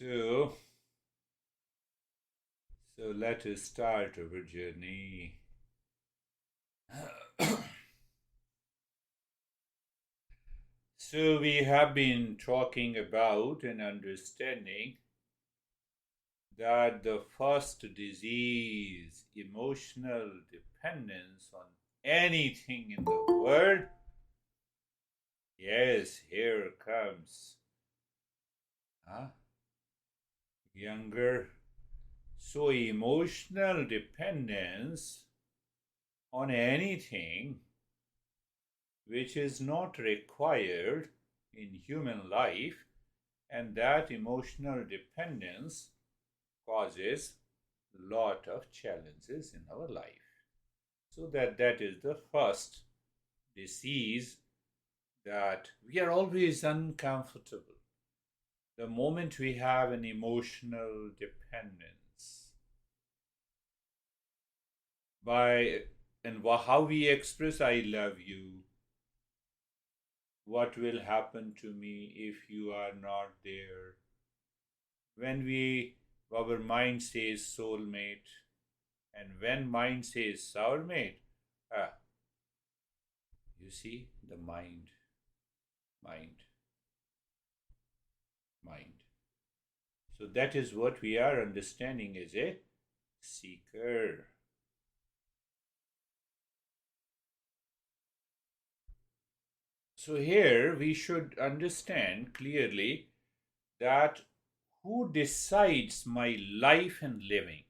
So, let us start our journey. So we have been talking about and understanding that the first disease, emotional dependence on anything in the world, yes, here comes younger. So emotional dependence on anything which is not required in human life, and that emotional dependence causes a lot of challenges in our life. So that is the first disease, that we are always uncomfortable the moment we have an emotional dependence. By and how we express I love you, what will happen to me if you are not there. When our mind says soulmate, and when mind says soulmate, ah, you see the mind, mind. So that is what we are understanding as a seeker. So here we should understand clearly that who decides my life and living.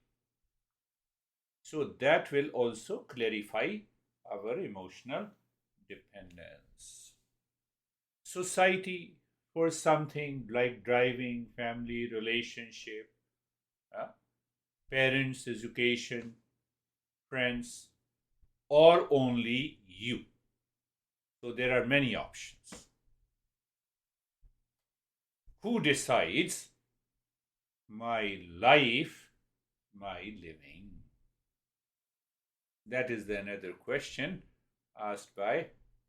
So that will also clarify our emotional dependence. Society for something like driving, family, relationship, uh, parents, education, friends, or only you. So there are many options. Who decides my life, my living? That is the another question asked by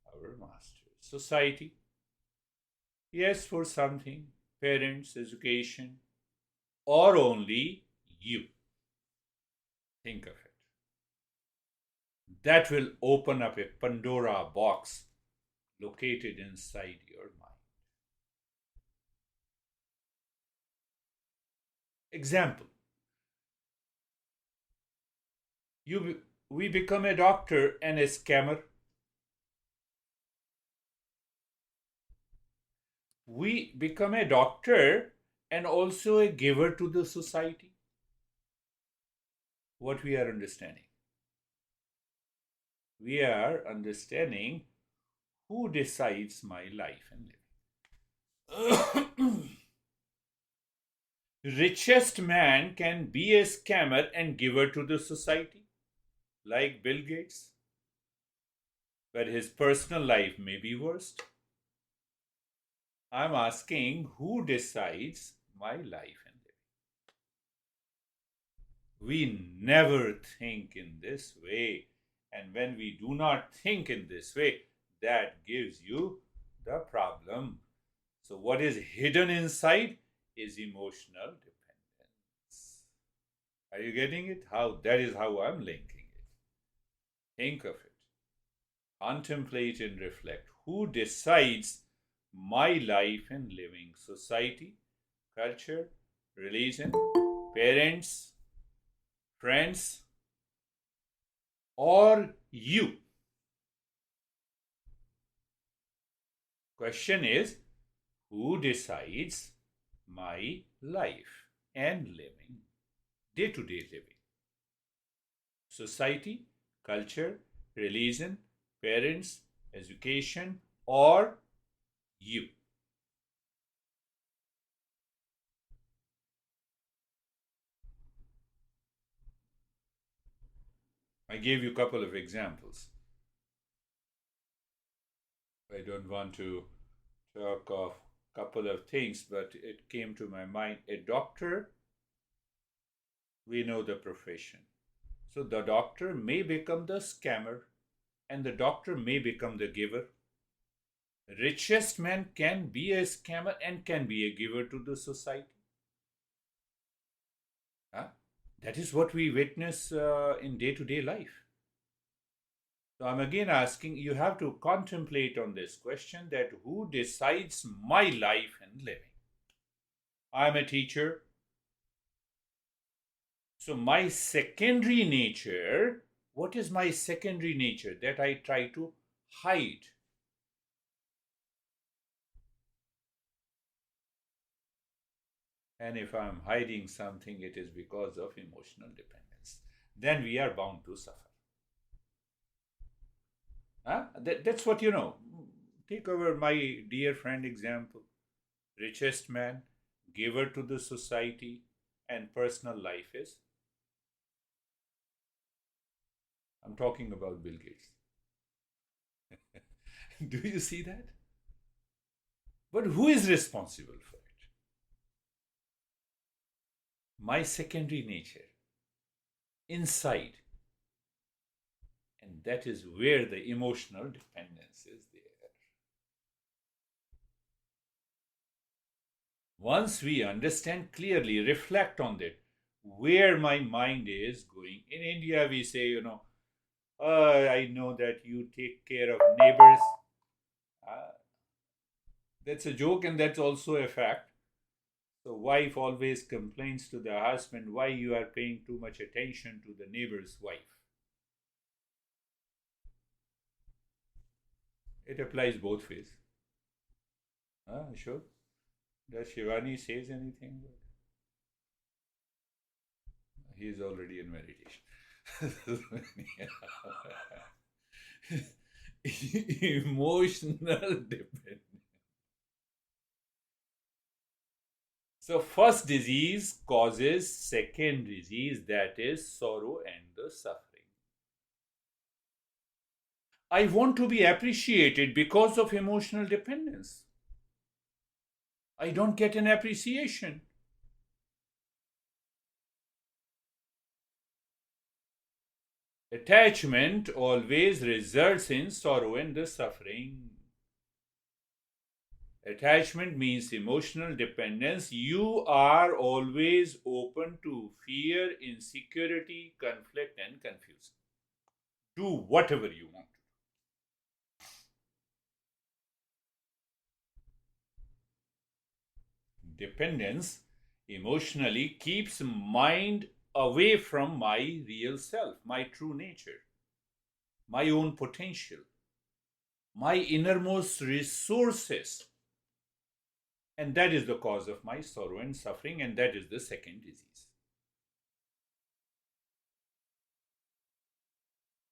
our masters. Society, yes, for something, parents, education, or only you. Think of it. That will open up a Pandora box located inside your mind. Example, we become a doctor and a scammer. We become a doctor and also a giver to the society. What we are understanding? We are understanding who decides my life and living. Richest man can be a scammer and giver to the society, like Bill Gates, but his personal life may be worst. I'm asking who decides my life and living. We never think in this way, and when we do not think in this way, that gives you the problem. So, what is hidden inside is emotional dependence. Are you getting it? That is how I'm linking it. Think of it. Contemplate and reflect. Who decides my life and living? Society, culture, religion, parents, friends, or you? Question is, who decides my life and living, day to day living? Society, culture, religion, parents, education, or you? I gave you a couple of examples. I don't want to talk of a couple of things, but it came to my mind. A doctor, we know the profession. So the doctor may become the scammer, and the doctor may become the giver. Richest man can be a scammer and can be a giver to the society. Huh? That is what we witness in day-to-day life. So I'm again asking, you have to contemplate on this question, that who decides my life and living? I'm a teacher. So my secondary nature, what is my secondary nature that I try to hide? And if I'm hiding something, it is because of emotional dependence. Then we are bound to suffer. Huh? That's what you know. Take over my dear friend example. Richest man, giver to the society, and personal life is. I'm talking about Bill Gates. Do you see that? But who is responsible for it? My secondary nature, inside. And that is where the emotional dependence is there. Once we understand clearly, reflect on that, where my mind is going. In India, we say, I know that you take care of neighbors. Uh, that's a joke, and that's also a fact. So wife always complains to the husband, why you are paying too much attention to the neighbor's wife. It applies both ways. Sure. Does Shivani says anything? He is already in meditation. Emotional dependence. So first disease causes second disease, that is sorrow and the suffering. I want to be appreciated because of emotional dependence. I don't get an appreciation. Attachment always results in sorrow and the suffering. Attachment means emotional dependence. You are always open to fear, insecurity, conflict, and confusion. Do whatever you want. Dependence emotionally keeps mind away from my real self, my true nature, my own potential, my innermost resources. And that is the cause of my sorrow and suffering, and that is the second disease.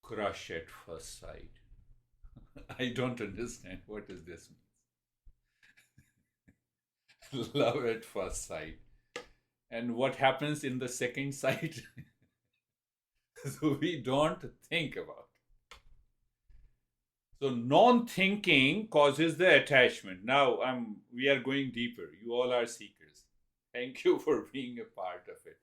Crush at first sight. I don't understand what does this mean. Love at first sight. And what happens in the second sight? So we don't think about. So non-thinking causes the attachment. Now we are going deeper. You all are seekers. Thank you for being a part of it.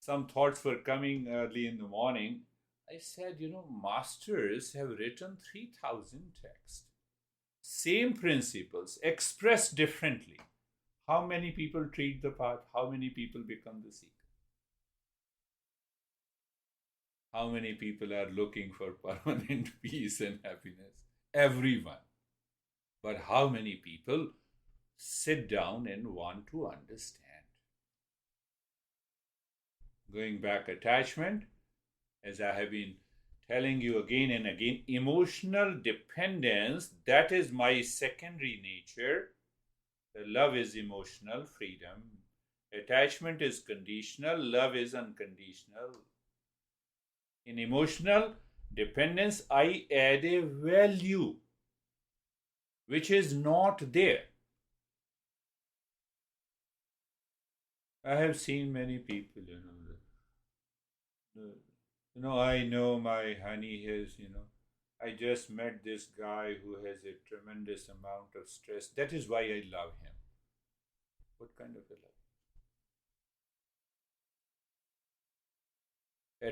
Some thoughts were coming early in the morning. I said, masters have written 3,000 texts. Same principles, expressed differently. How many people treat the path? How many people become the seeker? How many people are looking for permanent peace and happiness? Everyone. But how many people sit down and want to understand? Going back, attachment, as I have been telling you again and again, emotional dependence, that is my secondary nature. The love is emotional freedom. Attachment is conditional. Love is unconditional. In emotional dependence, I add a value which is not there. I have seen many people, I know my honey has, I just met this guy who has a tremendous amount of stress. That is why I love him. What kind of a love?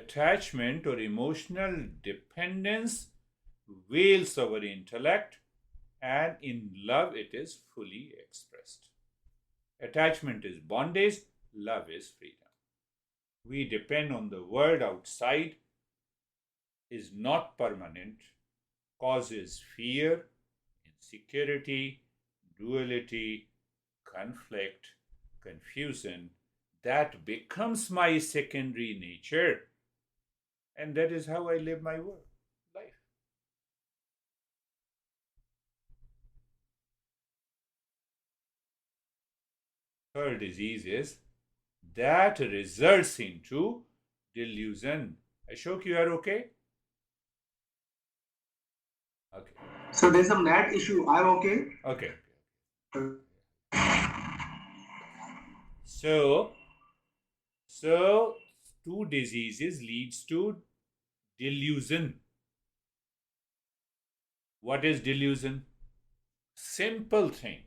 Attachment or emotional dependence veils our intellect, and in love it is fully expressed. Attachment is bondage, love is freedom. we depend on the world outside is not permanent, causes fear, insecurity, duality, conflict, confusion. That becomes my secondary nature, and that is how I live my life. Third disease is that results into delusion. Ashok, you are okay? Okay. So there's some net issue. I'm okay. Okay. So, so two diseases leads to delusion. What is delusion? Simple thing.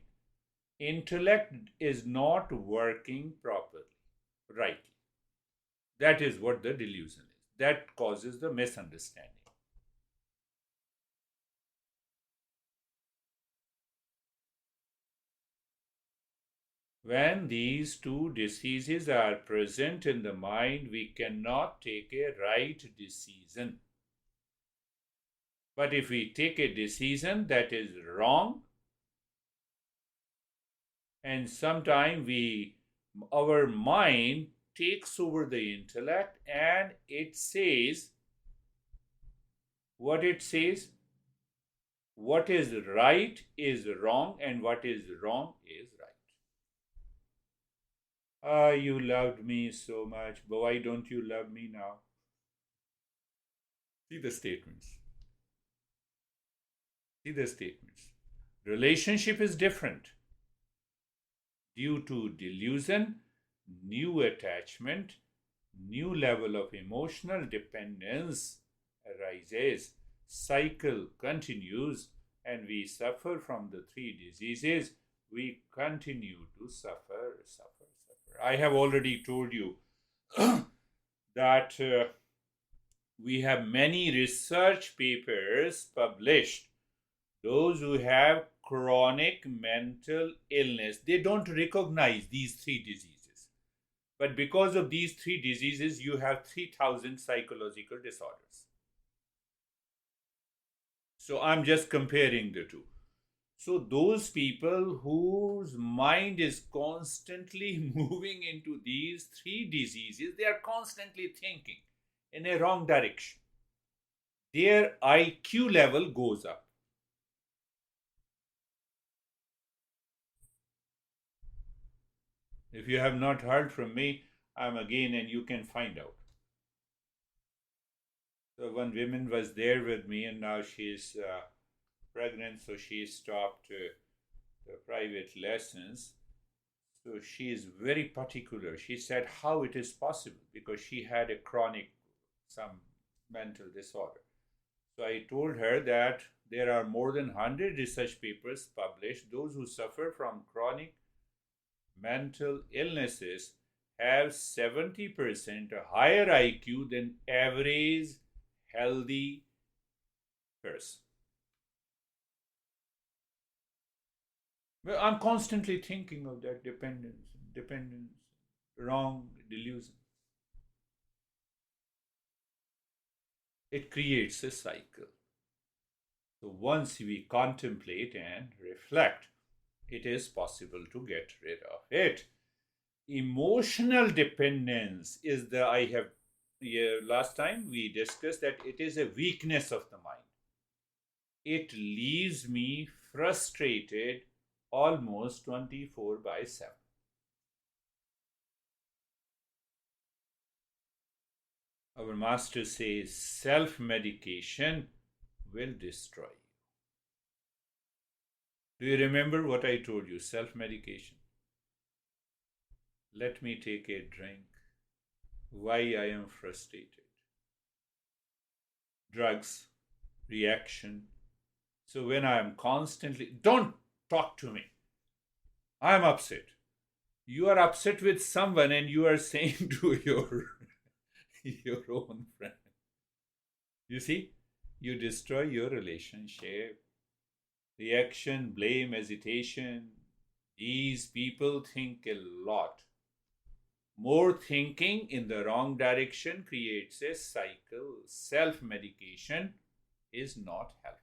Intellect is not working properly, rightly. That is what the delusion is. That causes the misunderstanding. When these two diseases are present in the mind, we cannot take a right decision. But if we take a decision that is wrong, and sometimes our mind takes over the intellect and it says what it says. What is right is wrong, and what is wrong is right. Ah, you loved me so much, but why don't you love me now? See the statements. See the statements. Relationship is different. Due to delusion, new attachment, new level of emotional dependence arises. Cycle continues, and we suffer from the three diseases. We continue to suffer. I have already told you that we have many research papers published. Those who have chronic mental illness, they don't recognize these three diseases. But because of these three diseases, you have 3,000 psychological disorders. So I'm just comparing the two. So those people whose mind is constantly moving into these three diseases, they are constantly thinking in a wrong direction. Their IQ level goes up. If you have not heard from me, I'm again, and you can find out. So one woman was there with me, and now she's pregnant, so she stopped the private lessons. So she is very particular. She said how it is possible because she had a chronic, some mental disorder. So I told her that there are more than 100 research papers published. Those who suffer from chronic mental illnesses have 70% higher IQ than average healthy person. Well, I'm constantly thinking of that dependence, wrong delusion. It creates a cycle. So once we contemplate and reflect, it is possible to get rid of it. Emotional dependence is last time we discussed that it is a weakness of the mind. It leaves me frustrated almost 24/7. Our master says self-medication will destroy you. Do you remember what I told you? Self-medication. Let me take a drink. Why I am frustrated. Drugs, reaction. So when I am constantly, don't talk to me. I am upset. You are upset with someone and you are saying to your own friend. You see, you destroy your relationship. Reaction, blame, hesitation. These people think a lot. more thinking in the wrong direction creates a cycle. Self-medication is not helpful.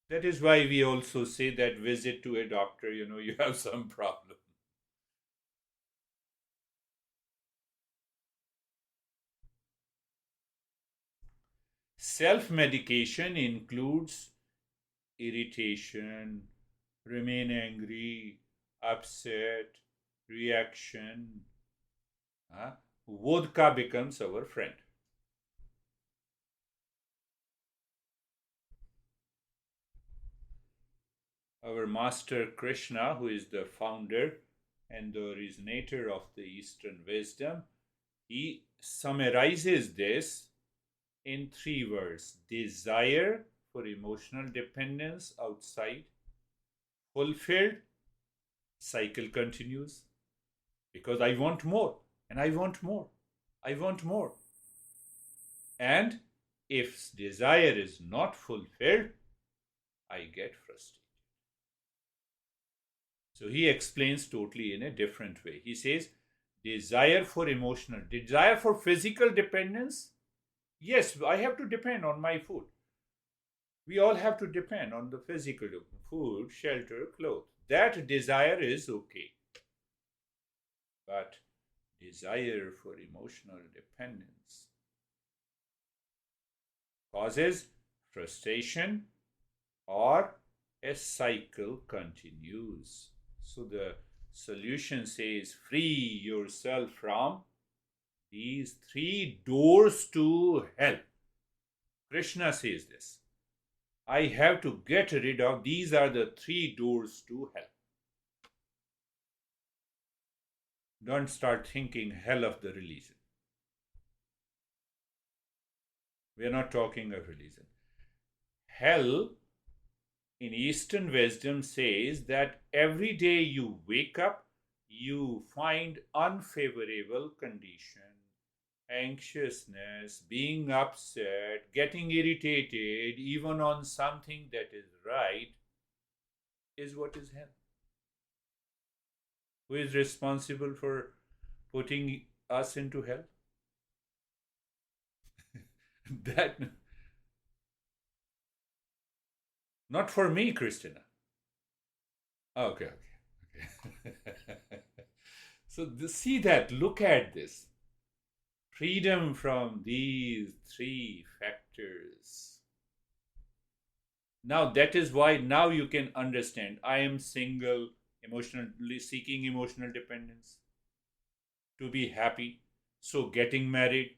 That is why we also say that visit to a doctor, you have some problem. Self-medication includes irritation, remain angry, upset, reaction. Vodka becomes our friend. Our master Krishna, who is the founder and the originator of the Eastern wisdom, he summarizes this in 3 words: desire for emotional dependence outside, fulfilled, cycle continues, because I want more and I want more, I want more. And if desire is not fulfilled, I get frustrated. So he explains totally in a different way. He says, desire for physical dependence. Yes, I have to depend on my food. We all have to depend on the physical food, shelter, clothes. That desire is okay. But desire for emotional dependence causes frustration, or a cycle continues. So the solution says, free yourself from these 3 doors to hell. Krishna says this. I have to get rid of, these are the 3 doors to hell. Don't start thinking hell of the religion. We are not talking of religion. Hell in Eastern wisdom says that every day you wake up, you find unfavorable condition, anxiousness, being upset, getting irritated, even on something that is right, is what is hell. Who is responsible for putting us into hell? That, not for me, Christina. Okay. So see that, look at this. Freedom from these 3 factors. Now that is why now you can understand. I am single, emotionally seeking emotional dependence to be happy. So getting married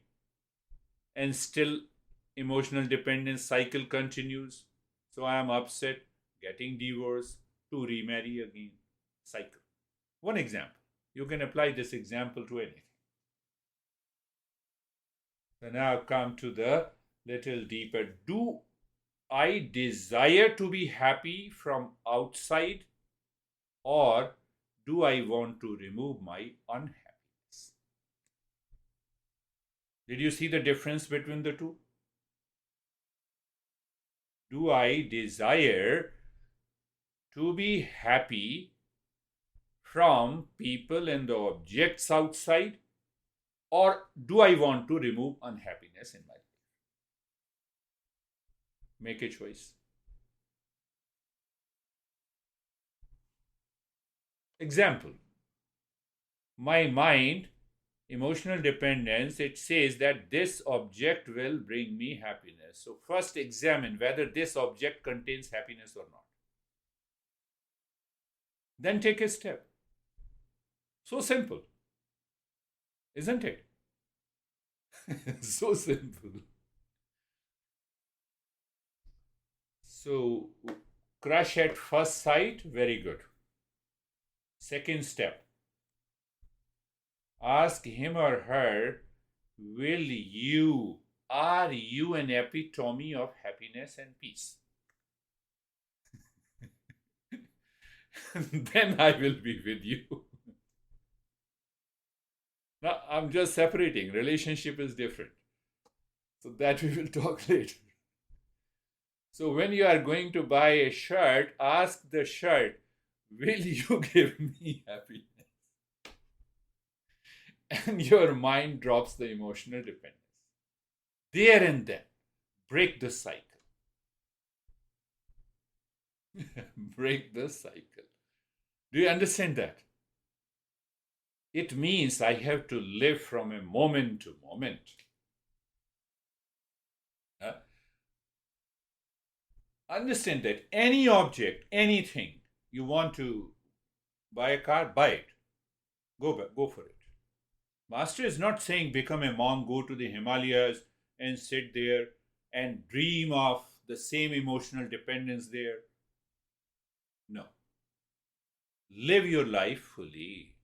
and still emotional dependence cycle continues. So I am upset, getting divorced, to remarry again, cycle. One example. You can apply this example to anything. So now come to the little deeper. Do I desire to be happy from outside, or do I want to remove my unhappiness? Did you see the difference between the two? Do I desire to be happy from people and the objects outside, or do I want to remove unhappiness in my life? Make a choice. Example. My mind, emotional dependence, it says that this object will bring me happiness. So first examine whether this object contains happiness or not. Then take a step. So simple. Isn't it? So simple. So, crush at first sight, very good. Second step. Ask him or her, are you an epitome of happiness and peace? Then I will be with you. Now, I'm just separating. Relationship is different. So that we will talk later. So when you are going to buy a shirt, ask the shirt, will you give me happiness? And your mind drops the emotional dependence. There and then, break the cycle. Break the cycle. Do you understand that? It means I have to live from a moment to moment. Understand that any object, anything, you want to buy a car, buy it. Go for it. Master is not saying become a monk, go to the Himalayas and sit there and dream of the same emotional dependence there. No. Live your life fully.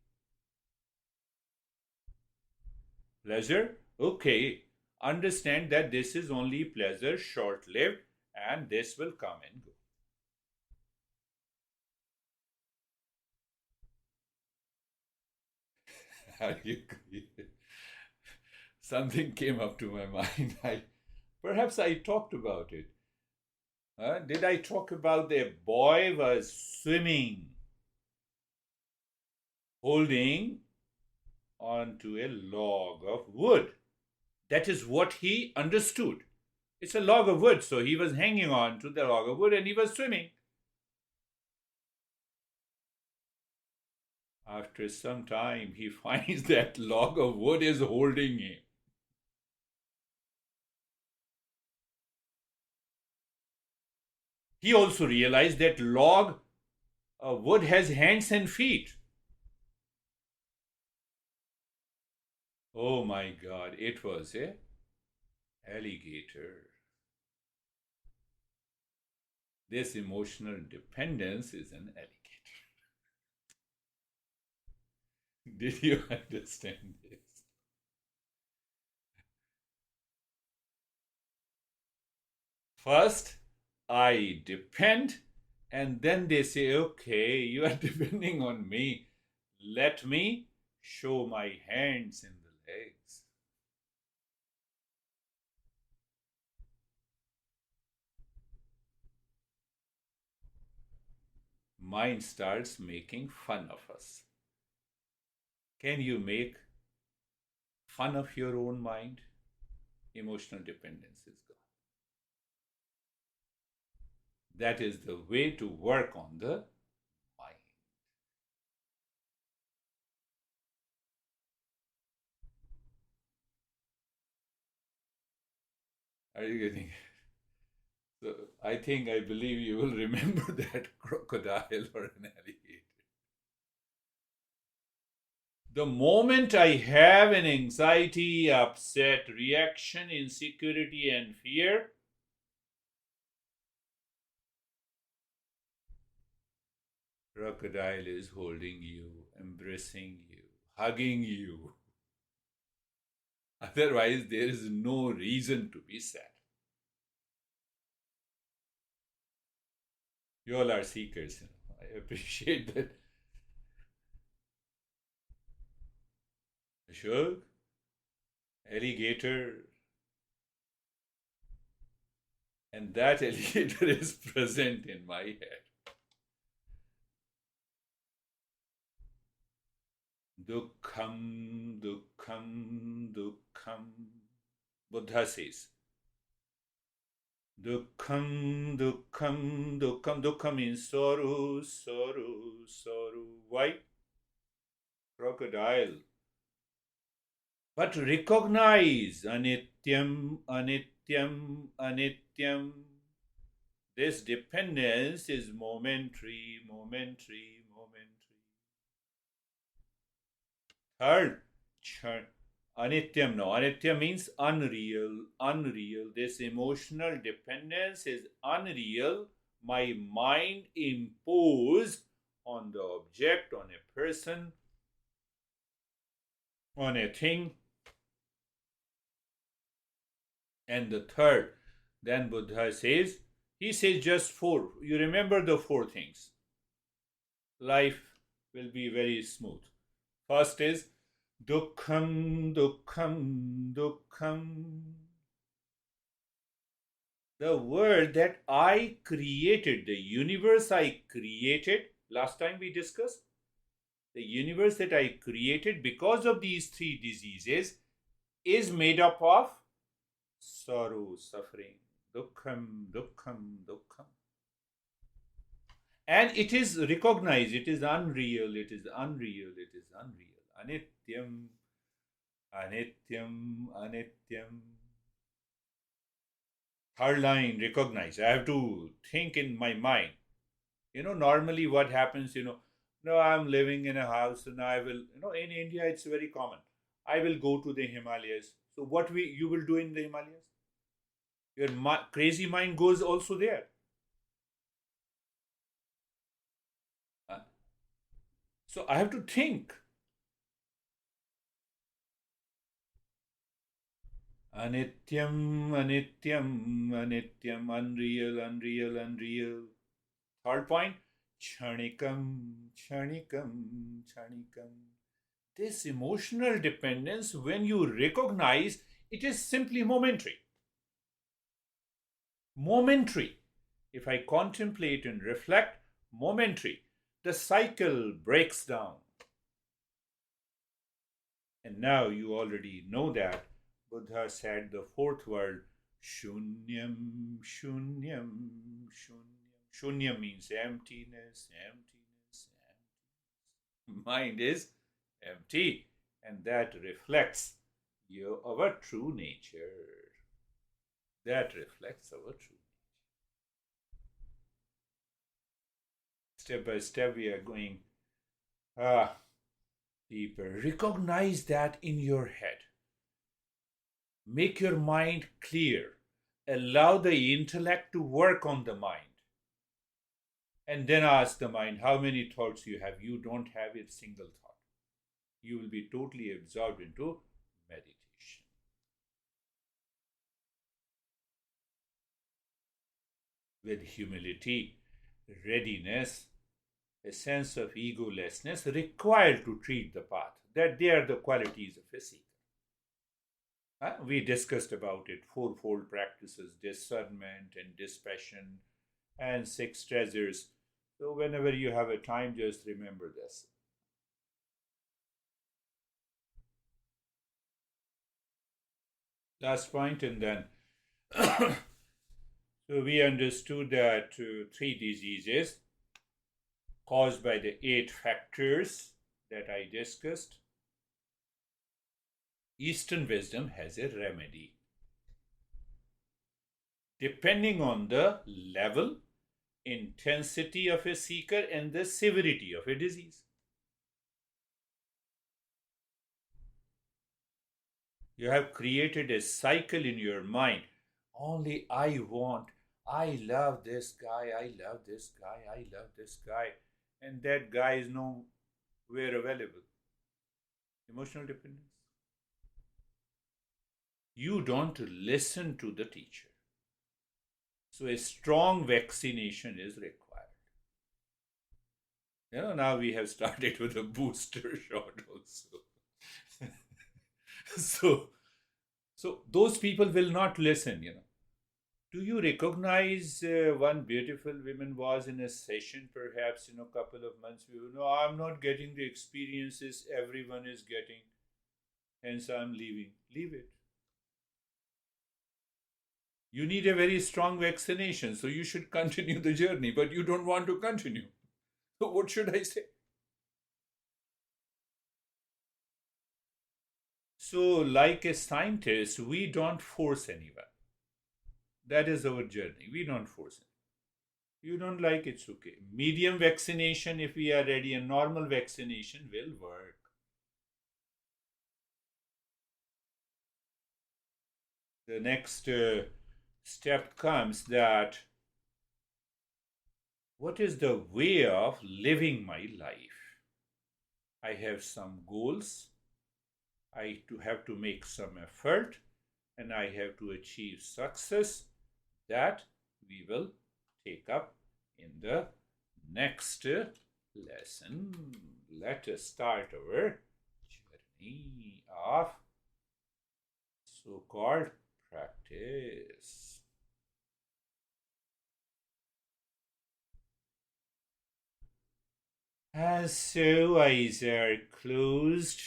Pleasure? Okay. Understand that this is only pleasure, short lived, and this will come and go. Are you clear? Something came up to my mind. Perhaps I talked about it. Did I talk about the boy was swimming, holding onto a log of wood? That is what he understood. It's a log of wood, so he was hanging on to the log of wood and he was swimming. After some time, he finds that log of wood is holding him. He also realized that log of wood has hands and feet. Oh my God, it was a alligator. This emotional dependence is an alligator. Did you understand this? First, I depend, and then they say, okay, you are depending on me. Let me show my hands and the legs. Mind starts making fun of us. Can you make fun of your own mind? Emotional dependence is gone. That is the way to work on the mind. Are you getting it? So I believe you will remember that crocodile or an alligator. The moment I have an anxiety, upset, reaction, insecurity, and fear, crocodile is holding you, embracing you, hugging you. Otherwise, there is no reason to be sad. You all are seekers. I appreciate that. Ashok, alligator, and that alligator is present in my head. Dukkham, dukkham, dukkham. Buddha says, Dukkham, dukkham, dukkham. Dukkham means sorrow, sorrow, sorrow. Why? Crocodile. But recognize anityam, anityam, anityam. This dependence is momentary, momentary, momentary. Third, anityam. No, anityam means unreal, unreal. This emotional dependence is unreal. My mind imposed on the object, on a person, on a thing. And the third, then Buddha says, he says just four. You remember the four things. Life will be very smooth. First is dukkham, dukkham, dukkham. The world that I created, the universe I created, last time we discussed? The universe that I created because of these three diseases is made up of sorrow, suffering, dukkham, dukkham, dukkham. And it is recognized, it is unreal, it is unreal, it is unreal. Anityam, anityam, anityam. Third line, recognize. I have to think in my mind. Normally what happens, no, I'm living in a house and I will, in India it's very common. I will go to the Himalayas. So what you will do in the Himalayas? Your crazy mind goes also there. So I have to think. Anityam, anityam, anityam, unreal, unreal, unreal. Third point, kshanikam, kshanikam, kshanikam. This emotional dependence, when you recognize, it is simply momentary. Momentary. If I contemplate and reflect, momentary. The cycle breaks down. And now you already know that Buddha said the fourth word, shunyam, shunyam, shunyam. Shunyam means emptiness, emptiness, emptiness. Mind is empty, and that reflects our true nature. That reflects our true nature. Step by step, we are going deeper. Recognize that in your head. Make your mind clear. Allow the intellect to work on the mind. And then ask the mind how many thoughts you have. You don't have a single thought. You will be totally absorbed into meditation. With humility, readiness, a sense of egolessness required to treat the path. That they are the qualities of a seeker. We discussed about it, fourfold practices, discernment and dispassion, and six treasures. So whenever you have a time, just remember this. Last point, and then so we understood that three diseases caused by the 8 factors that I discussed. Eastern wisdom has a remedy. Depending on the level, intensity of a seeker and the severity of a disease. You have created a cycle in your mind. Only I want, I love this guy, I love this guy, I love this guy. And that guy is nowhere available. Emotional dependence. You don't listen to the teacher. So a strong vaccination is required. Now we have started with a booster shot also. so those people will not listen. Do you recognize one beautiful woman was in a session perhaps a couple of months ago? No, I'm not getting the experiences everyone is getting, hence I'm leaving. Leave it. You need a very strong vaccination, so you should continue the journey, but you don't want to continue. So what should I say? So, like a scientist, we don't force anyone. That is our journey. We don't force it. You don't like it's okay. Medium vaccination, if we are ready, a normal vaccination will work. The next step comes that what is the way of living my life? I have some goals. I have to make some effort and I have to achieve success. That we will take up in the next lesson. Let us start our journey of so-called practice. As so, eyes are closed.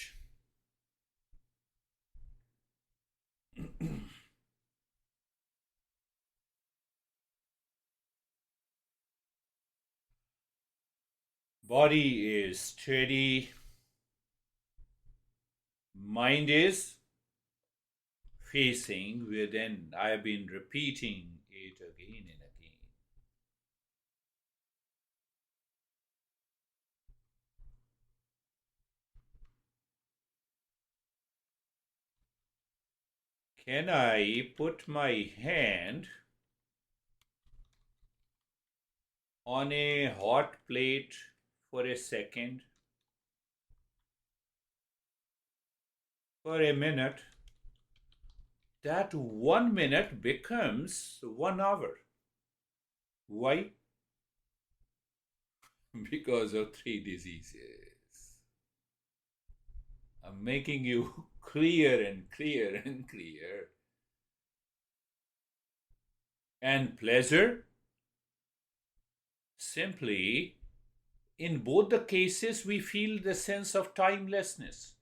Body is steady. Mind is facing within. I've been repeating it again and again. Can I put my hand on a hot plate for a second? For a minute? That 1 minute becomes 1 hour. Why? Because of three diseases. I'm making you clear and clear and clear. And pleasure? Simply, in both the cases, we feel the sense of timelessness.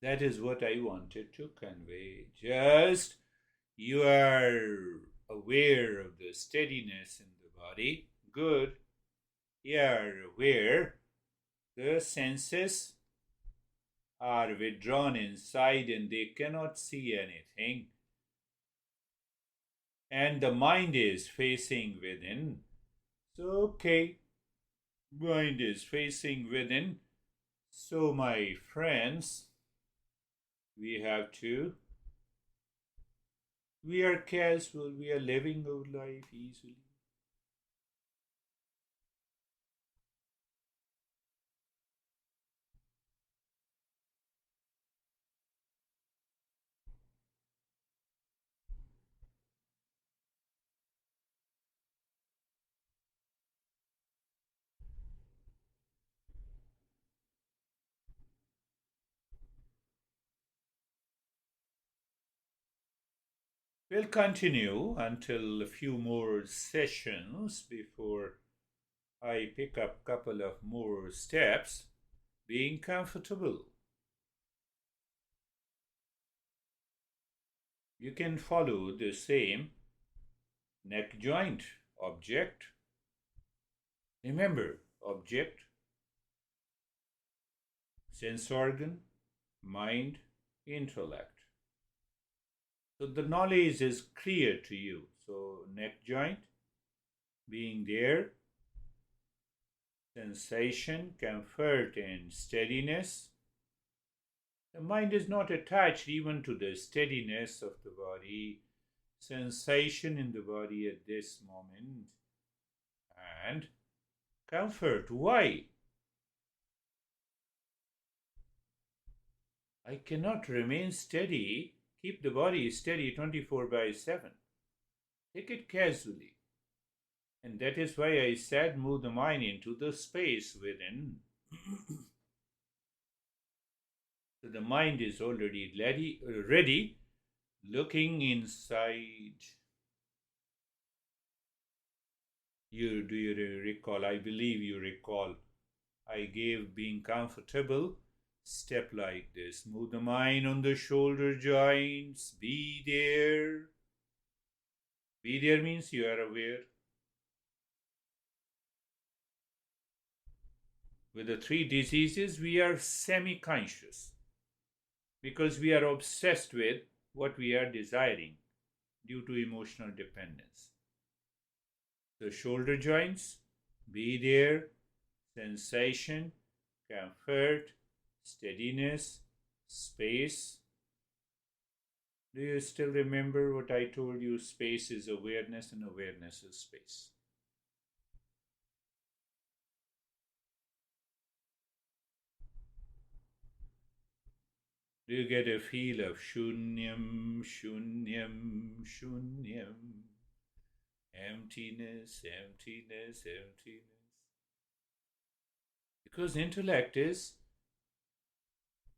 That is what I wanted to convey. Just you are aware of the steadiness in the body. Good. You are aware the senses are withdrawn inside and they cannot see anything. And the mind is facing within. So, okay, mind is facing within. So, my friends, we are casual, we are living our life easily. We'll continue until a few more sessions before I pick up a couple of more steps. Being comfortable. You can follow the same neck joint object. Remember, object, sense organ, mind, intellect. So the knowledge is clear to you. So neck joint being there, sensation, comfort, and steadiness. The mind is not attached even to the steadiness of the body, sensation in the body at this moment, and comfort. Why? I cannot remain steady, keep the body steady 24/7. Take it casually. And that is why I said move the mind into the space within. So the mind is already ready looking inside. Do you recall? I believe you recall. I gave being comfortable step like this. Move the mind on the shoulder joints. Be there. Be there means you are aware. With the three diseases, we are semi-conscious because we are obsessed with what we are desiring due to emotional dependence. The shoulder joints, be there, sensation, comfort, steadiness, space. Do you still remember what I told you? Space is awareness and awareness is space. Do you get a feel of shunyam, shunyam, shunyam? Emptiness, emptiness, emptiness. Because intellect is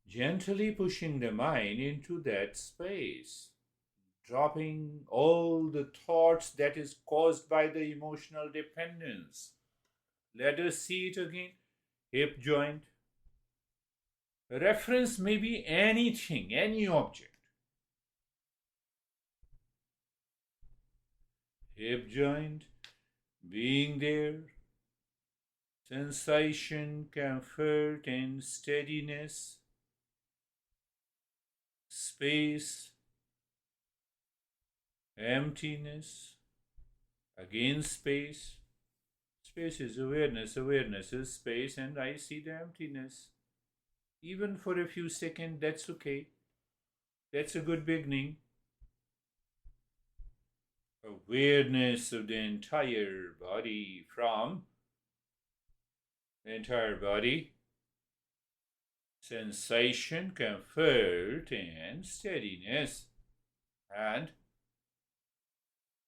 gently pushing the mind into that space. dropping all the thoughts that is caused by the emotional dependence. Let us see it again. Hip joint. Reference may be anything, any object. Hip joint being there. Sensation, comfort, and steadiness. Space, emptiness, again space. Space is awareness, awareness is space, and I see the emptiness. Even for a few seconds, that's okay. That's a good beginning. Awareness of the entire body from the entire body. Sensation, comfort, and steadiness. And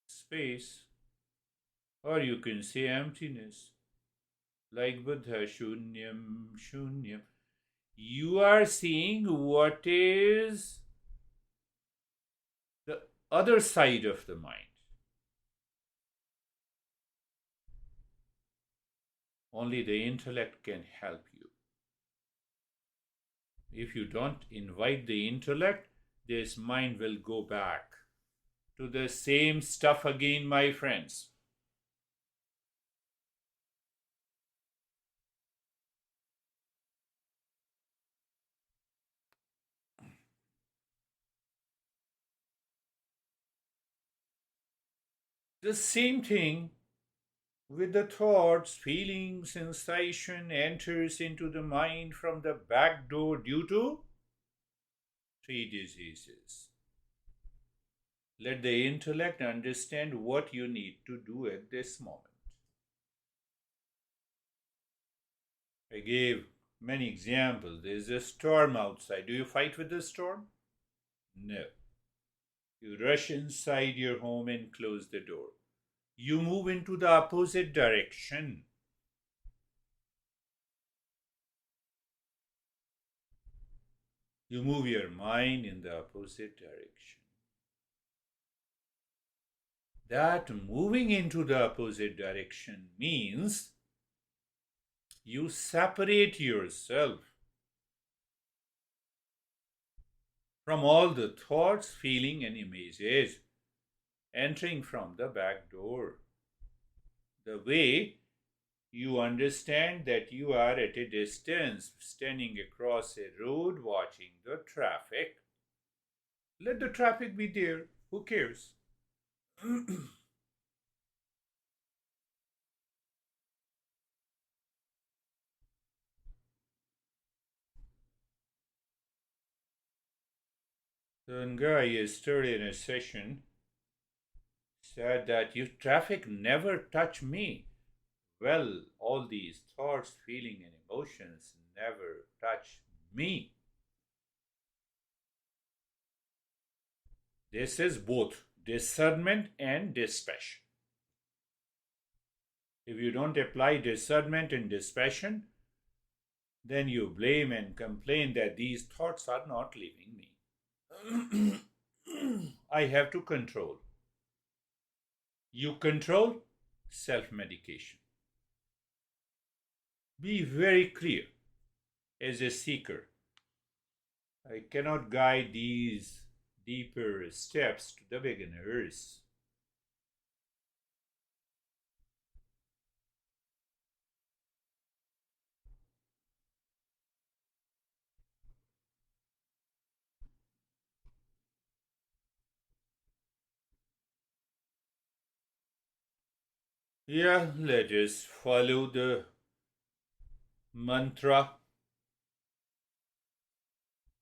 space. Or you can say emptiness. Like Buddha, shunyam, shunyam. You are seeing what is the other side of the mind. Only the intellect can help you. If you don't invite the intellect, this mind will go back to the same stuff again, my friends. The same thing with the thoughts, feeling, sensation enters into the mind from the back door due to three diseases. Let the intellect understand what you need to do at this moment. I gave many examples. There's a storm outside. Do you fight with the storm? No. You rush inside your home and close the door. You move into the opposite direction. You move your mind in the opposite direction. That moving into the opposite direction means you separate yourself from all the thoughts, feeling, and images entering from the back door. The way you understand that you are at a distance, standing across a road, watching the traffic. Let the traffic be there. Who cares? One guy yesterday in a session said that you traffic never touch me. Well, all these thoughts, feeling, and emotions never touch me. This is both discernment and dispassion. If you don't apply discernment and dispassion, then you blame and complain that these thoughts are not leaving me. I have to control. You control self-medication. Be very clear as a seeker. I cannot guide these deeper steps to the beginners. Yeah, let us follow the mantra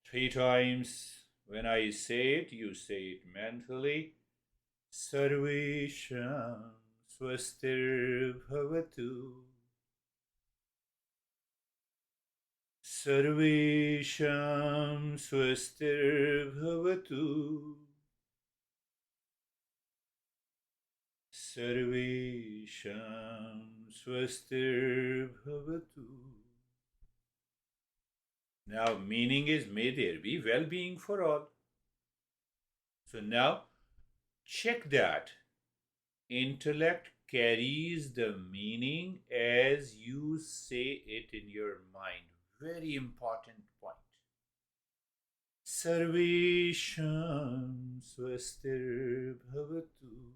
3 times. When I say it, you say it mentally. Sarvesham swastir bhavatu. Sarvesham swastir bhavatu. Sarvesham swastir bhavatu. Now, meaning is may there be well-being for all. So now, check that. Intellect carries the meaning as you say it in your mind. Very important point. Sarvesham swastir bhavatu.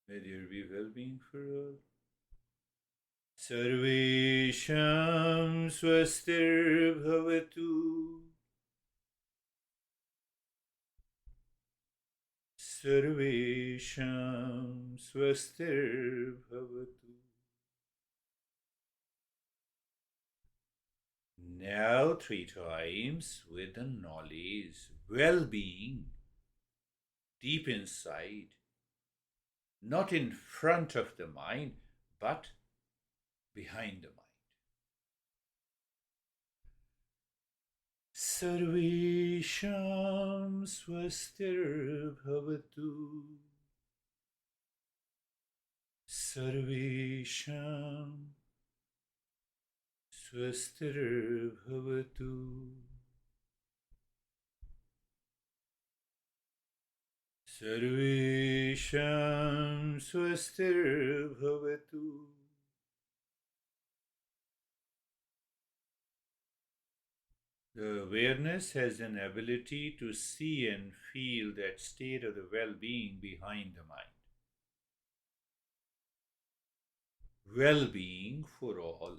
May there be well-being for all. Sarvesham swastir bhavatu. Sarvesham swastir bhavatu. Now 3 times with the knowledge, well-being, deep inside, not in front of the mind, but behind the mind. Sarvesham swastir bhavatu. Sarvesham swastir bhavatu. Sarvesham swastir bhavatu. The awareness has an ability to see and feel that state of the well-being behind the mind. Well-being for all.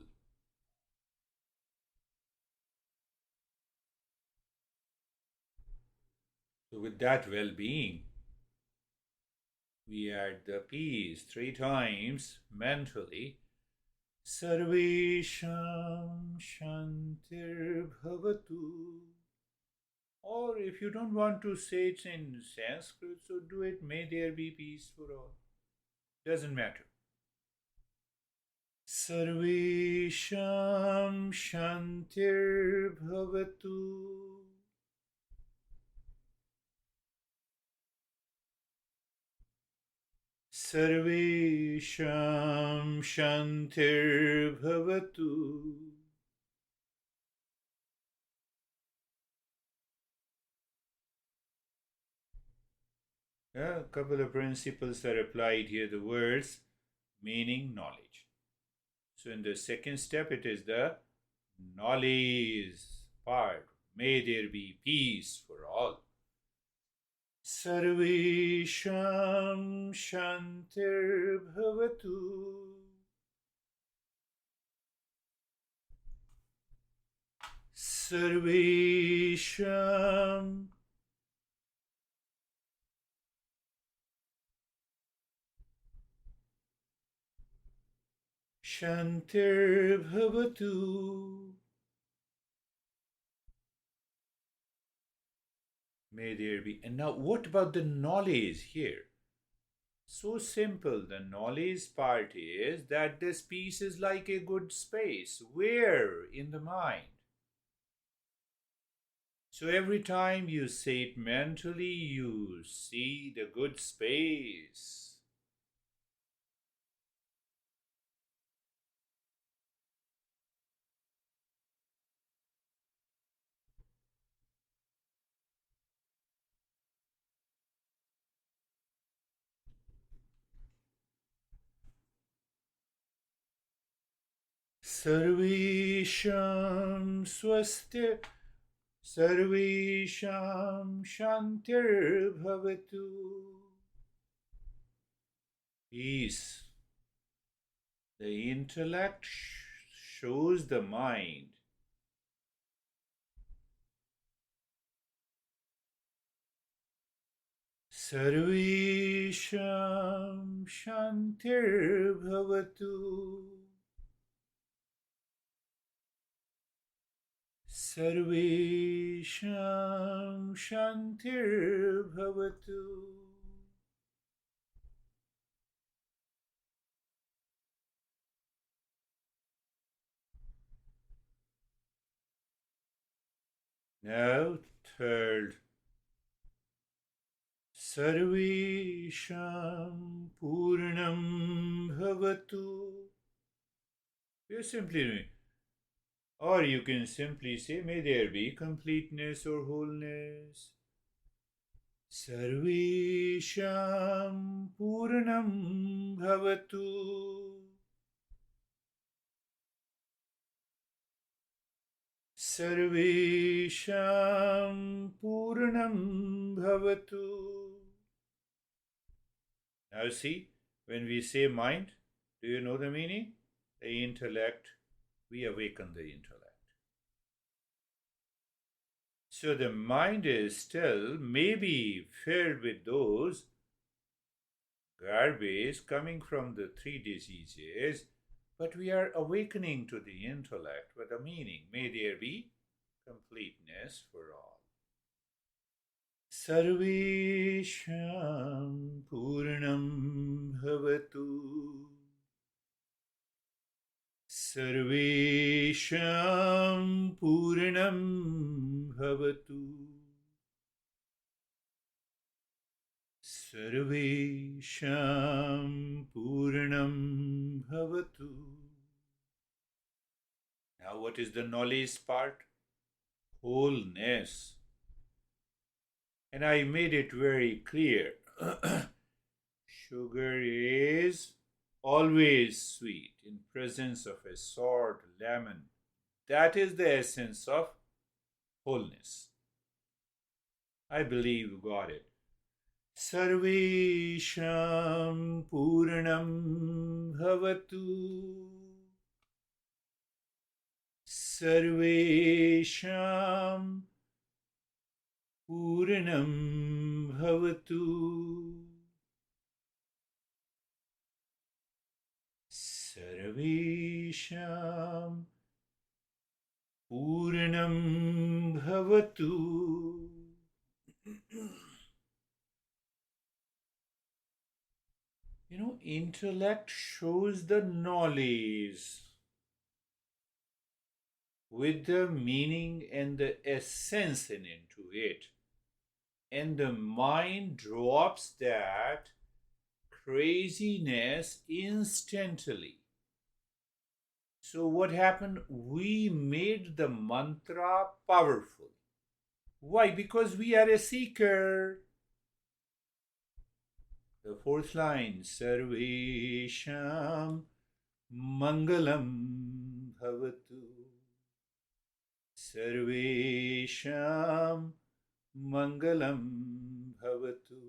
So with that well-being, we add the peace 3 times mentally. Sarvesham shantir bhavatu. Or if you don't want to say it in Sanskrit, so do it, may there be peace for all. Doesn't matter. Sarvesham shantir bhavatu. Sarvesham shantir bhavatu. A couple of principles are applied here. The words, meaning, knowledge. So in the second step, it is the knowledge part. May there be peace for all. Sarvesham shantir bhavatu. Sarvesham shantir bhavatu. May there be. And now, what about the knowledge here? So simple. The knowledge part is that this peace is like a good space. Where? In the mind. So every time you say it mentally, you see the good space. Sarvesham swastir, Sarvesham shantir bhavatu. Peace. The intellect shows the mind. Sarvesham shantir bhavatu. Sarvesham shantir bhavatu. Now, third. Sarvesham purnam bhavatu. We are simply doing Or you can simply say, may there be completeness or wholeness. Sarvesham Purnam Bhavatu. Sarvesham Purnam Bhavatu. Now see, when we say mind, do you know the meaning? The intellect, we awaken the intellect. So the mind is still maybe filled with those garbage coming from the three diseases, but we are awakening to the intellect with a meaning. May there be completeness for all. Sarvesham Purnam Bhavatu. Sarvesham Purnam Bhavatu. Sarvesham Purnam Bhavatu. Now, what is the knowledge part? Wholeness. And I made it very clear. Sugar is always sweet in presence of a sour lemon. That is the essence of wholeness. I believe you got it. Sarvesham Purnam Bhavatu. Sarvesham Purnam Bhavatu. Sarvesham Purnam Bhavatu. Intellect shows the knowledge with the meaning and the essence into it. And the mind drops that craziness instantly. So what happened? We made the mantra powerful. Why? Because we are a seeker. The fourth line, Sarvesham Mangalam Bhavatu. Sarvesham Mangalam Bhavatu.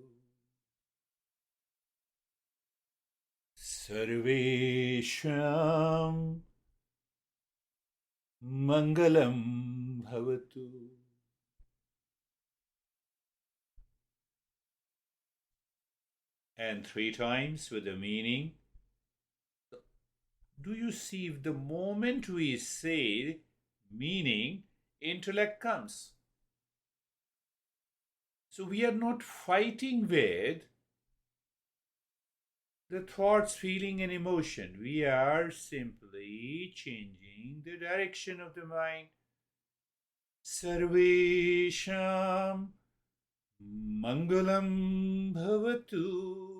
Sarvesham Mangalam Bhavatu. And 3 times with the meaning. Do you see, the moment we say meaning, intellect comes. So we are not fighting with the thoughts, feeling, and emotion. We are simply changing the direction of the mind. Sarvesham Mangalam Bhavatu.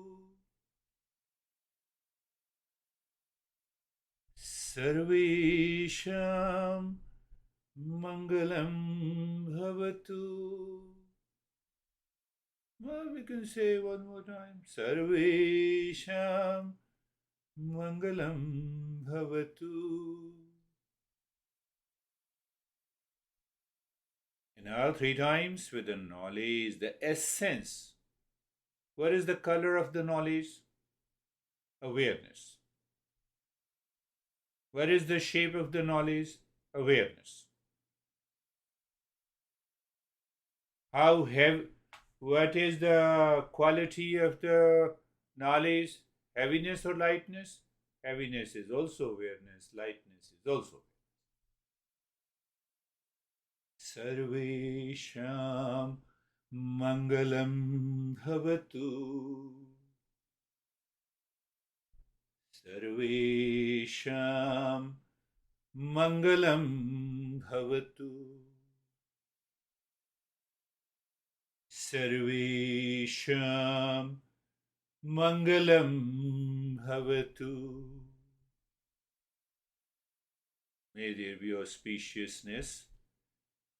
Sarvesham Mangalam Bhavatu. Well, we can say one more time. Sarvesham Mangalam Bhavatu. And now 3 times with the knowledge, the essence. What is the color of the knowledge? Awareness. What is the shape of the knowledge? Awareness. What is the quality of the knowledge? Heaviness or lightness? Heaviness is also awareness, lightness is also. Sarvesham Mangalam Bhavatu. Sarvesham Mangalam Bhavatu. Sarvesham Mangalam Bhavatu. May there be auspiciousness.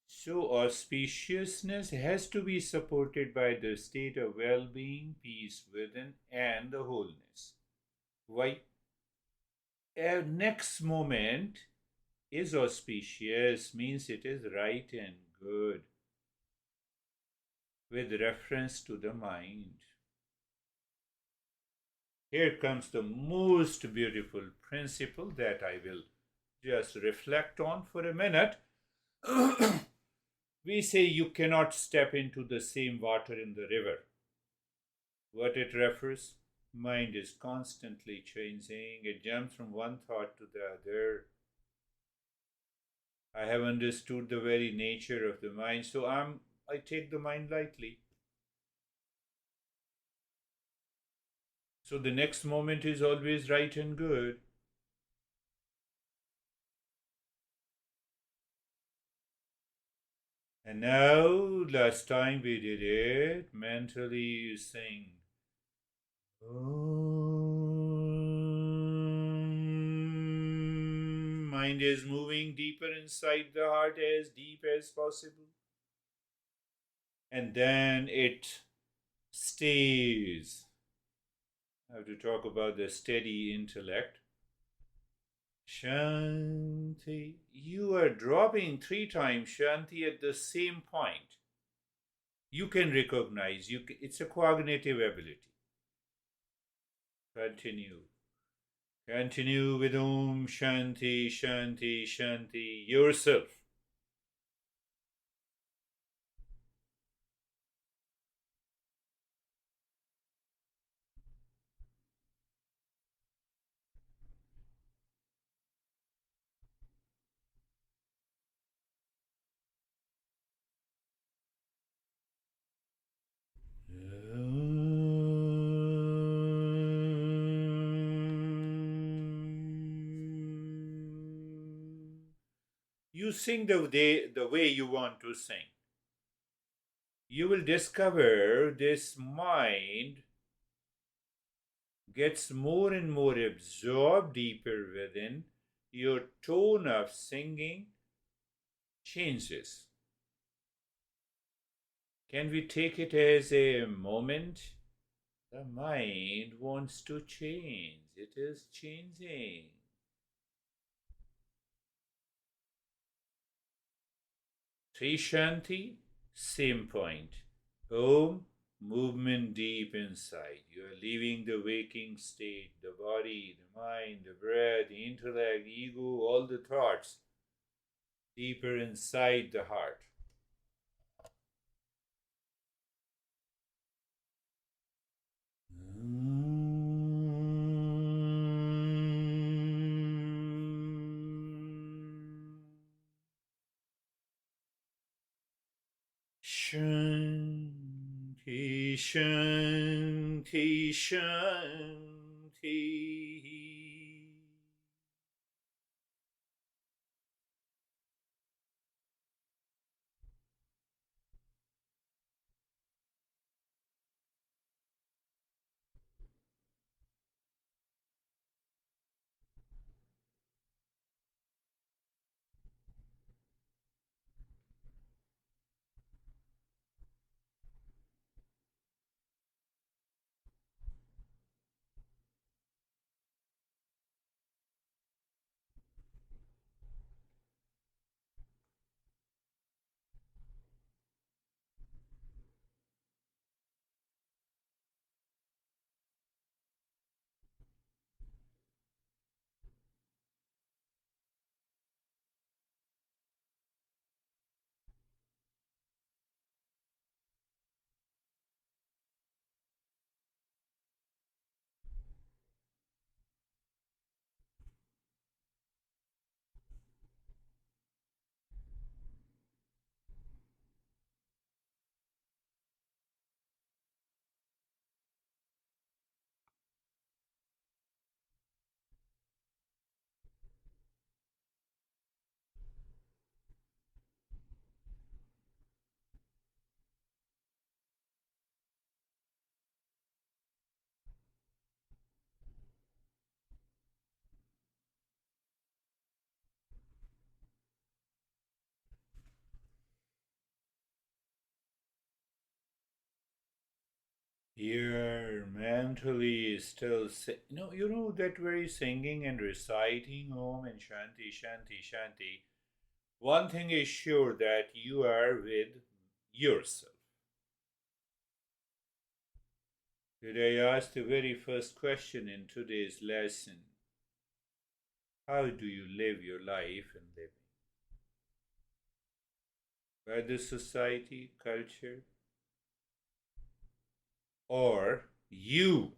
So, auspiciousness has to be supported by the state of well being, peace within, and the wholeness. Why? Next moment is auspicious, means it is right and good with reference to the mind. Here comes the most beautiful principle that I will just reflect on for a minute. We say you cannot step into the same water in the river. What it refers? Mind is constantly changing. It jumps from one thought to the other. I have understood the very nature of the mind, so I take the mind lightly. So the next moment is always right and good. And now, last time we did it, mentally you sing. Mind is moving deeper inside the heart, as deep as possible. And then it stays. I have to talk about the steady intellect. Shanti. You are dropping 3 times Shanti at the same point. You can recognize. It's a cognitive ability. Continue. Continue with Om Shanti, Shanti, Shanti yourself. You sing the way you want to sing. You will discover this mind gets more and more absorbed deeper within. Your tone of singing changes. Can we take it as a moment? The mind wants to change. It is changing. Sri Shanti, same point. Om, movement deep inside. You are leaving the waking state, the body, the mind, the breath, the intellect, the ego, all the thoughts, deeper inside the heart. Shanti, Shanti, Shanti. Here, mentally still, you know that very singing and reciting Om and Shanti, Shanti, Shanti. One thing is sure that you are with yourself. Today I asked the very first question in today's lesson. How do you live your life and living? By the society, culture, or you?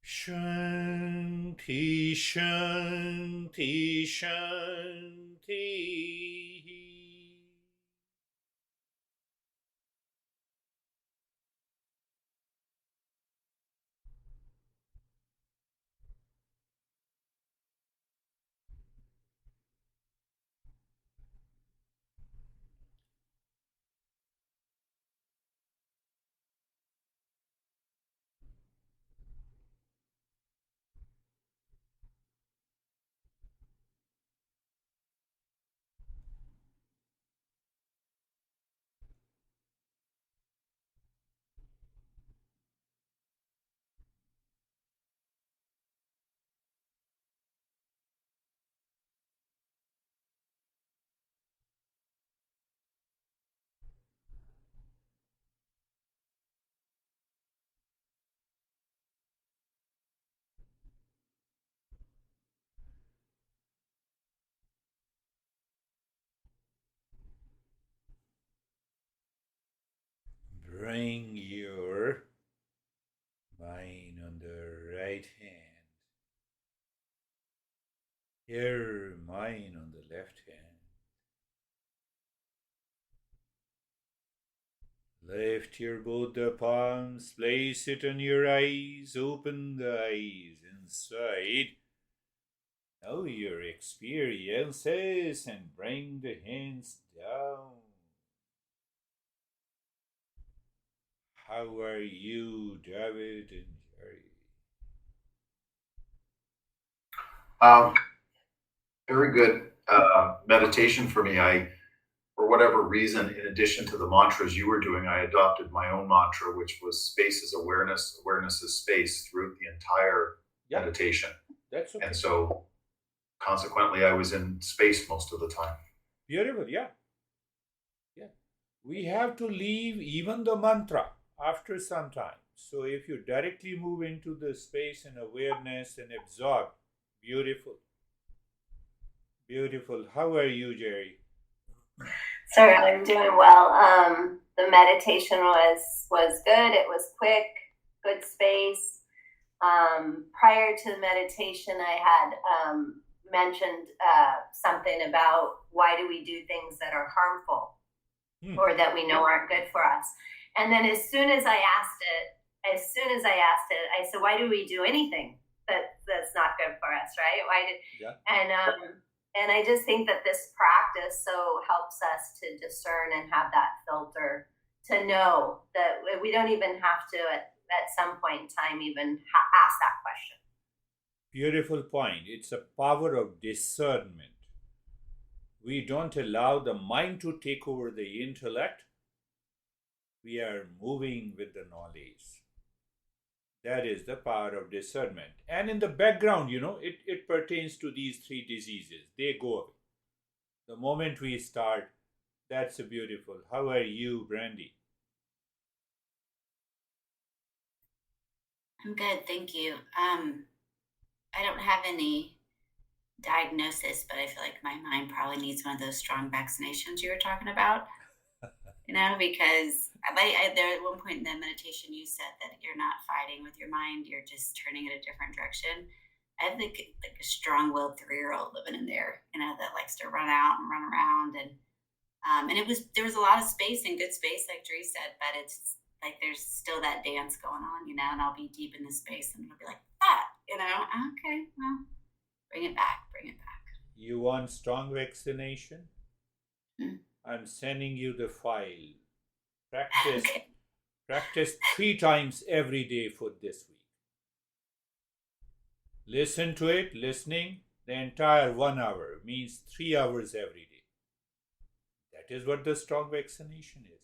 Shanti, Shanti, Shanti. Bring your mind on the right hand, your mind on the left hand. Lift your both the palms, place it on your eyes, open the eyes inside. Know your experiences and bring the hands down. How are you, David and Jerry? Um, Very good meditation for me. For whatever reason, in addition to the mantras you were doing, I adopted my own mantra, which was space is awareness, awareness is space throughout the entire meditation. That's okay. And so consequently, I was in space most of the time. Beautiful, yeah. We have to leave even the mantra after some time. So if you directly move into the space and awareness and absorb, beautiful. Beautiful. How are you, Jerry? Sir, I'm doing well. The meditation was good. It was quick, good space. Prior to the meditation, I had mentioned something about why do we do things that are harmful or that we know aren't good for us. And then as soon as I asked it, I said, why do we do anything that's not good for us, right? And I just think that this practice so helps us to discern and have that filter to know that we don't even have to at some point in time even ask that question. Beautiful point. It's a power of discernment. We don't allow the mind to take over the intellect. We are moving with the knowledge. That is the power of discernment. And in the background, it pertains to these three diseases. They go away. The moment we start, that's beautiful. How are you, Brandy? I'm good, thank you. I don't have any diagnosis, but I feel like my mind probably needs one of those strong vaccinations you were talking about. Because there at one point in the meditation you said that you're not fighting with your mind, you're just turning it a different direction. I have like a strong-willed 3-year-old living in there, that likes to run out and run around, and there was a lot of space and good space, like Dre said, but it's like there's still that dance going on, and I'll be deep in the space and it'll be like that, okay, well, bring it back. You want strong vaccination? I'm sending you the file. Practice. Okay. Practice 3 times every day for this week. Listen to it. Listening the entire 1 hour means 3 hours every day. That is what the strong vaccination is.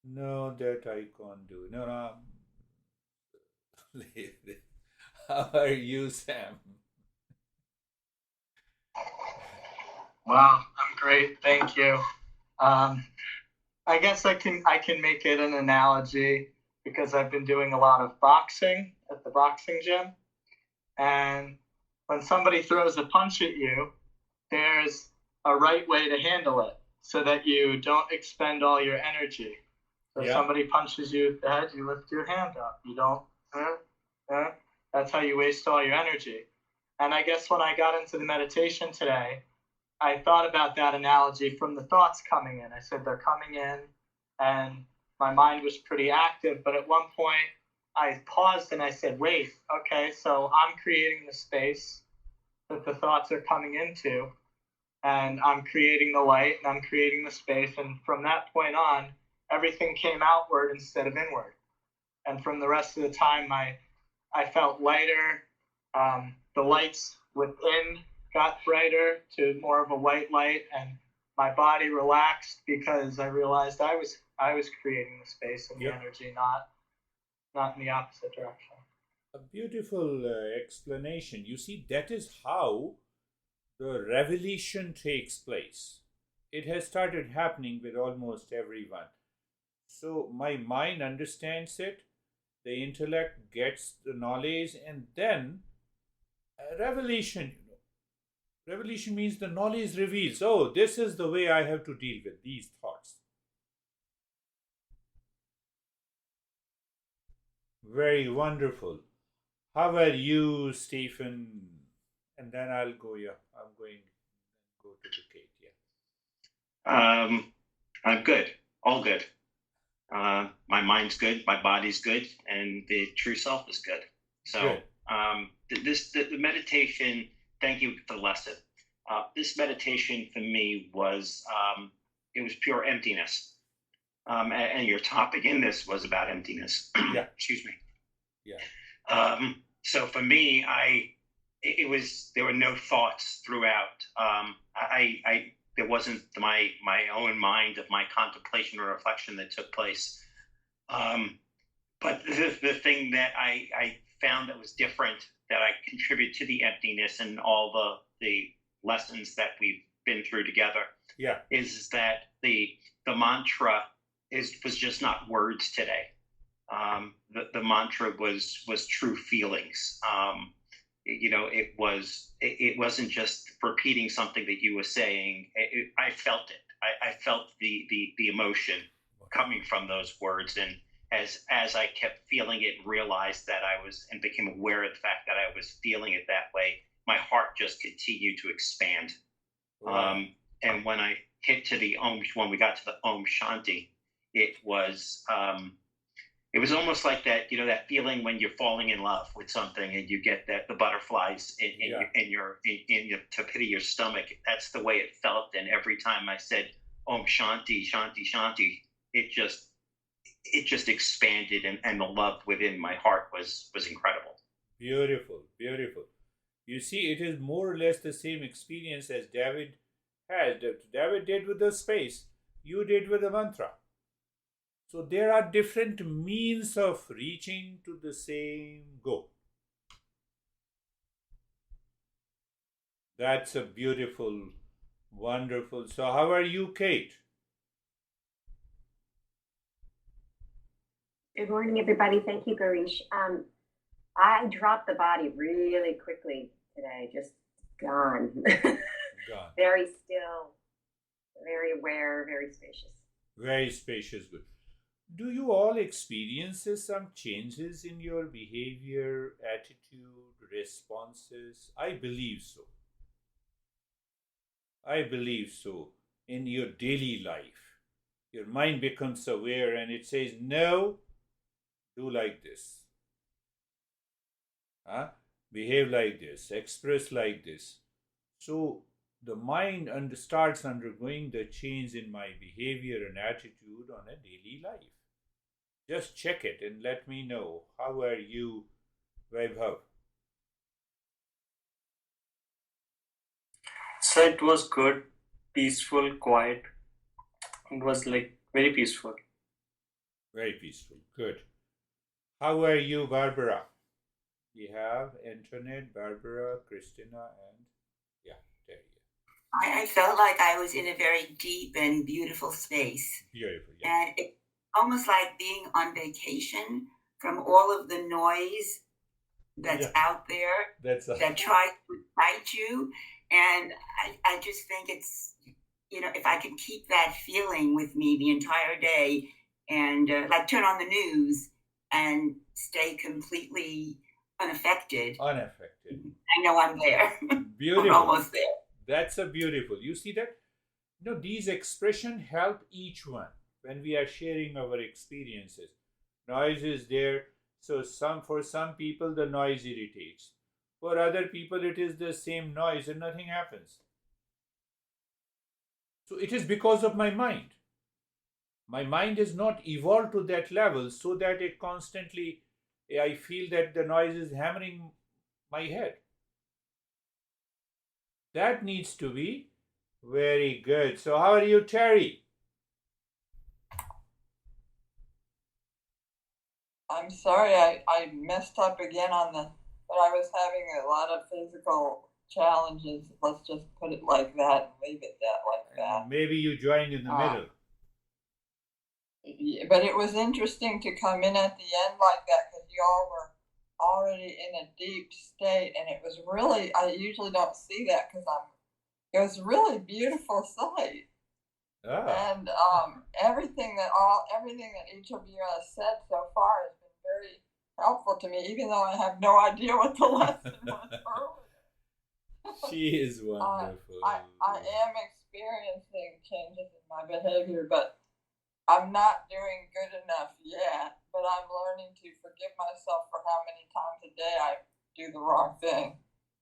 No, that I can't do. No. How are you, Sam? Wow, I'm great, thank you. I guess I can make it an analogy because I've been doing a lot of boxing at the boxing gym, and when somebody throws a punch at you, there's a right way to handle it so that you don't expend all your energy. So if somebody punches you at the head, you lift your hand up. You don't, that's how you waste all your energy. And I guess when I got into the meditation today, I thought about that analogy from the thoughts coming in. I said they're coming in, and my mind was pretty active. But at one point, I paused and I said, wait, okay, so I'm creating the space that the thoughts are coming into, and I'm creating the light, and I'm creating the space. And from that point on, everything came outward instead of inward. And from the rest of the time, I felt lighter. The lights within got brighter to more of a white light, and my body relaxed because I realized I was creating the space and the energy, not in the opposite direction. A beautiful explanation. You see, that is how the revelation takes place. It has started happening with almost everyone. So my mind understands it, the intellect gets the knowledge, and then revelation. Revelation means the knowledge reveals, oh, this is the way I have to deal with these thoughts. Very wonderful. How are you, Stephen? And then I'll go, I'm going to go to the Kate, I'm good. All good. My mind's good, my body's good, and the true self is good. So the meditation, thank you for the lesson. This meditation for me was, it was pure emptiness. And your topic in this was about emptiness. Excuse me. Yeah. So for me, there were no thoughts throughout. There wasn't my own mind of my contemplation or reflection that took place. But the thing that I found that was different, that I contribute to the emptiness and all the lessons that we've been through together, is that the mantra was just not words today. The mantra was true feelings. It wasn't just repeating something that you were saying. I felt it. I felt the emotion coming from those words, and as I kept feeling it, and realized that and became aware of the fact that I was feeling it that way, my heart just continued to expand. Wow. And when I hit to when we got to the Om Shanti, it was almost like that, that feeling when you're falling in love with something and you get the butterflies in your to pit of your stomach. That's the way it felt. And every time I said Om Shanti, Shanti, Shanti, it just expanded, and the love within my heart was incredible. Beautiful, beautiful. You see, it is more or less the same experience as David had. David did with the space, you did with the mantra. So there are different means of reaching to the same goal. That's a beautiful, wonderful. So how are you, Kate? Good morning, everybody. Thank you, Girish. I dropped the body really quickly today, just gone. Gone. Very still, very aware, very spacious. Very spacious, good. Do you all experience some changes in your behavior, attitude, responses? I believe so. I believe so. In your daily life, your mind becomes aware and it says, no, do like this. Behave like this, express like this. So the mind starts undergoing the change in my behavior and attitude on a daily life. Just check it and let me know. How are you, Vaibhav? So it was good, peaceful, quiet. It was like very peaceful. Very peaceful. Good. How are you, Barbara? We have Antoinette, Barbara, Christina, and Terry. I felt like I was in a very deep and beautiful space. Beautiful. Yeah. And it almost like being on vacation from all of the noise that's out there that tries to excite you. And I just think it's, if I can keep that feeling with me the entire day and like turn on the news and stay completely unaffected. I know I'm there. Beautiful. I'm almost there. That's a beautiful. You see that? These expressions help each one when we are sharing our experiences. Noise is there. So for some people, the noise irritates. For other people, it is the same noise and nothing happens. So it is because of my mind. My mind is not evolved to that level so that it constantly, I feel that the noise is hammering my head. That needs to be very good. So how are you, Terry? I'm sorry I messed up again but I was having a lot of physical challenges. Let's just put it like that and leave it like that. Maybe you joined in the middle. Yeah, but it was interesting to come in at the end like that because you all were already in a deep state, and it was really, I usually don't see that because it was really beautiful sight. And everything that each of you has said so far has been very helpful to me, even though I have no idea what the lesson was earlier. She is wonderful. I am experiencing changes in my behavior, but I'm not doing good enough yet. But I'm learning to forgive myself for how many times a day I do the wrong thing.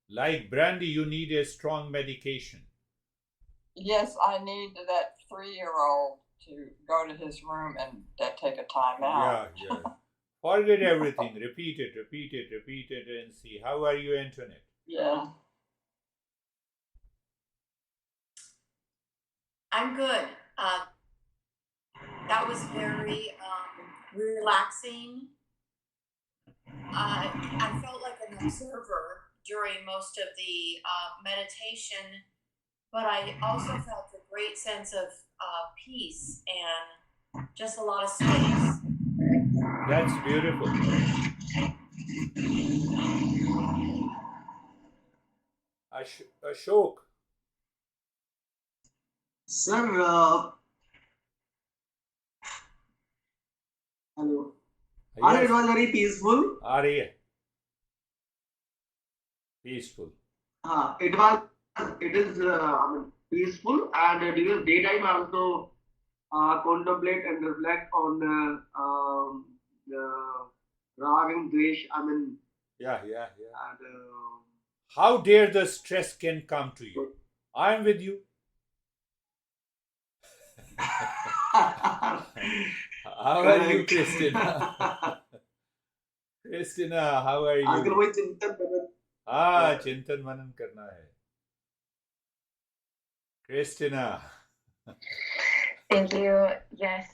Like Brandy, you need a strong medication. Yes, I need that 3-year-old to go to his room and take a time out. Yeah. Forget everything. Repeat it, and see. How are you, Antoinette? Yeah. I'm good. That was very relaxing. I felt like an observer during most of the meditation, but I also felt a great sense of peace and just a lot of space. That's beautiful. Ashok. Sir, hello. Yes. It was very peaceful. Peaceful. It is peaceful, and during daytime I also contemplate and reflect on the rag and dvesh. Yeah. And, how dare the stress can come to you? I am with you. How are you, Christina? Christina, how are आजकल you? वही चिंतन मनन हाँ, चिंतन मनन करना है. Christina. Thank you. Yes,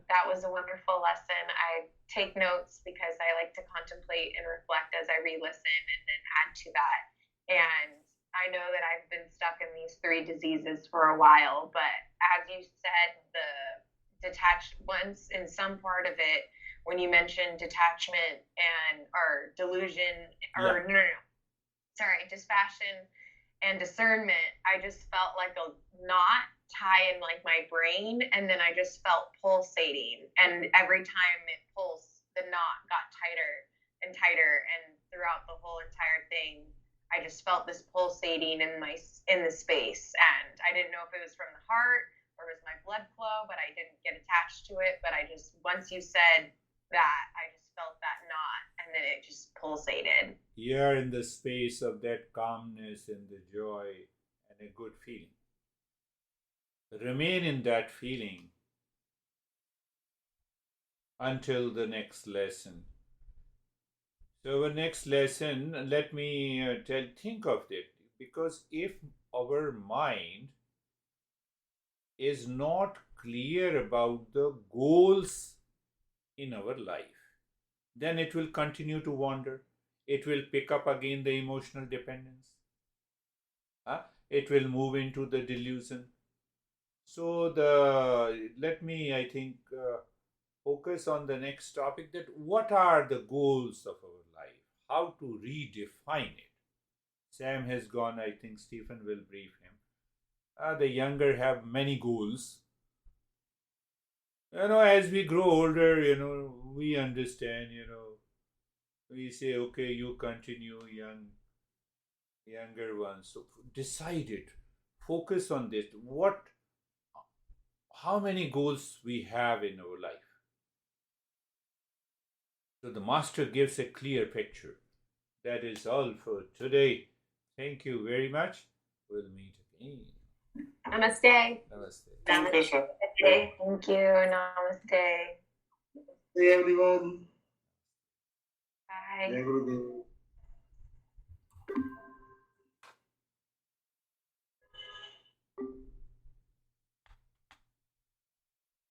that was a wonderful lesson. I take notes because I like to contemplate and reflect as I re-listen and then add to that. And I know that I've been stuck in these 3 diseases for a while, but as you said, the detached once in some part of it, when you mentioned detachment or delusion or no, sorry, dispassion and discernment, I just felt like a knot tie in like my brain, and then I just felt pulsating, and every time it pulsed, the knot got tighter and tighter, and throughout the whole entire thing I just felt this pulsating in the space, and I didn't know if it was from the heart or it was my blood flow, but I didn't get attached to it. But I just, once you said that, I just felt that knot, and then it just pulsated. You're in the space of that calmness and the joy and a good feeling. Remain in that feeling until the next lesson. So our next lesson, let me think of it, because if our mind is not clear about the goals in our life, then it will continue to wander. It will pick up again the emotional dependence. It will move into the delusion. So let me, I think, focus on the next topic, that what are the goals of our life, how to redefine it. Sam has gone, I think Stephen will brief him. The younger have many goals. As we grow older, we understand, we say, okay, you continue, younger ones. So decide it. Focus on this. How many goals we have in our life. So the master gives a clear picture. That is all for today. Thank you very much. We'll meet again. Namaste. Namaste. Thank you, sir. Thank you. Namaste. Hey everyone. Bye. Jai Gurudev.